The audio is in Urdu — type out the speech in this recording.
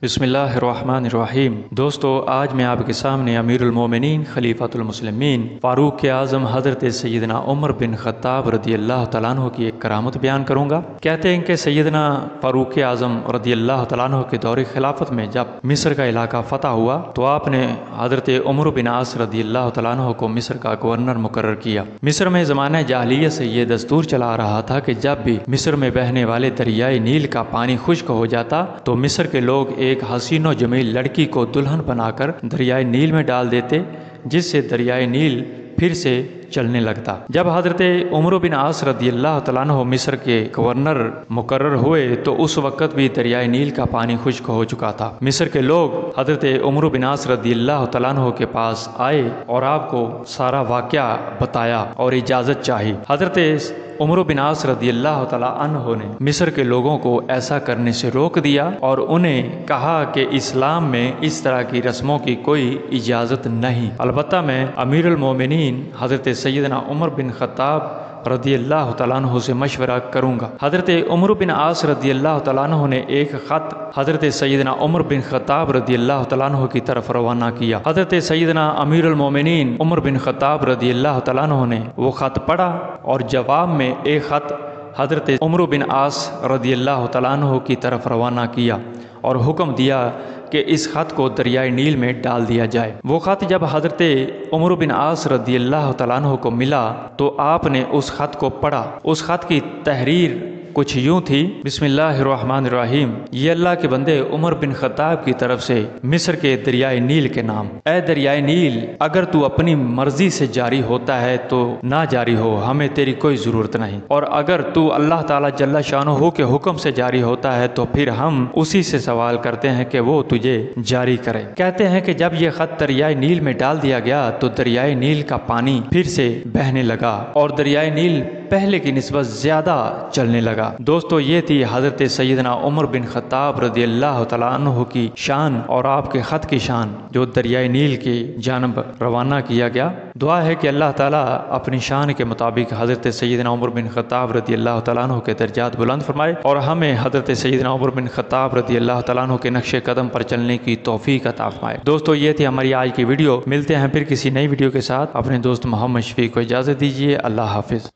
بسم اللہ الرحمن الرحیم۔ دوستو، آج میں آپ کے سامنے امیر المومنین خلیفۃ المسلمین فاروق اعظم حضرت سیدنا عمر بن خطاب رضی اللہ تعالیٰ عنہ کی ایک کرامت بیان کروں گا۔ کہتے ہیں کہ سیدنا فاروق اعظم رضی اللہ تعالیٰ عنہ کے دور خلافت میں جب مصر کا علاقہ فتح ہوا تو آپ نے حضرت عمر بن عاص رضی اللہ تعالیٰ عنہ کو مصر کا گورنر مقرر کیا۔ مصر میں زمانہ جاہلیت سے یہ دستور چلا رہا تھا کہ جب بھی مصر میں بہنے والے دریائے نیل کا پانی خشک ہو جاتا تو مصر کے لوگ ایک حسین و جمیل لڑکی کو دلہن بنا کر دریائے نیل میں ڈال دیتے، جس سے دریائے نیل پھر سے چلنے لگتا۔ جب حضرت عمر بن عاص رضی اللہ تعالیٰ عنہ مصر کے گورنر مقرر ہوئے تو اس وقت بھی دریائے نیل کا پانی خشک ہو چکا تھا۔ مصر کے لوگ حضرت عمر بن عاص رضی اللہ تعالیٰ عنہ کے پاس آئے اور آپ کو سارا واقعہ بتایا اور اجازت چاہی۔ حضرت عمر بن عاص رضی اللہ تعالیٰ عنہ نے مصر کے لوگوں کو ایسا کرنے سے روک دیا اور انہیں کہا کہ اسلام میں اس طرح کی رسموں کی کوئی اجازت نہیں، البتہ میں امیر المومنین حضرت سیدنا عمر بن خطاب رضی اللہ تعالیٰ عنہ سے مشورہ کروں گا۔ حضرت عمر بن عاص رضی اللہ تعالیٰ عنہ نے ایک خط حضرت سیدنا عمر بن خطاب رضی اللہ تعالیٰ عنہ کی طرف روانہ کیا۔ حضرت سیدنا امیر المومنین عمر بن خطاب رضی اللہ تعالیٰ عنہ نے وہ خط پڑھا اور جواب میں ایک خط حضرت عمر بن عاص رضی اللہ تعالیٰ عنہ کی طرف روانہ کیا اور حکم دیا کہ اس خط کو دریائے نیل میں ڈال دیا جائے۔ وہ خط جب حضرت عمر بن عاص رضی اللہ تعالیٰ عنہ کو ملا تو آپ نے اس خط کو پڑھا۔ اس خط کی تحریر کچھ یوں تھی: بسم اللہ الرحمن الرحیم، یہ اللہ کے بندے عمر بن خطاب کی طرف سے مصر کے دریائے نیل کے نام۔ اے دریائے نیل، اگر تو اپنی مرضی سے جاری ہوتا ہے تو نہ جاری ہو، ہمیں تیری کوئی ضرورت نہیں، اور اگر تو اللہ تعالیٰ جل شانہ کے حکم سے جاری ہوتا ہے تو پھر ہم اسی سے سوال کرتے ہیں کہ وہ تجھے جاری کرے۔ کہتے ہیں کہ جب یہ خط دریائے نیل میں ڈال دیا گیا تو دریائے نیل کا پانی پھر سے بہنے لگا اور دریائے نیل پہلے کی نسبت زیادہ چلنے لگا۔ دوستو، یہ تھی حضرت سیدنا عمر بن خطاب رضی اللہ تعالیٰ عنہ کی شان اور آپ کے خط کی شان جو دریائے نیل کی جانب روانہ کیا گیا۔ دعا ہے کہ اللہ تعالیٰ اپنی شان کے مطابق حضرت سیدنا عمر بن خطاب رضی اللہ تعالیٰ عنہ کے درجات بلند فرمائے اور ہمیں حضرت سیدنا عمر بن خطاب رضی اللہ تعالیٰ عنہ کے نقش قدم پر چلنے کی توفیق عطا فرمائے۔ دوستو، یہ تھی ہماری آج کی ویڈیو۔ ملتے ہیں پھر کسی نئی ویڈیو کے ساتھ۔ اپنے دوست محمد شفیق کو اجازت دیجیے۔ اللہ حافظ۔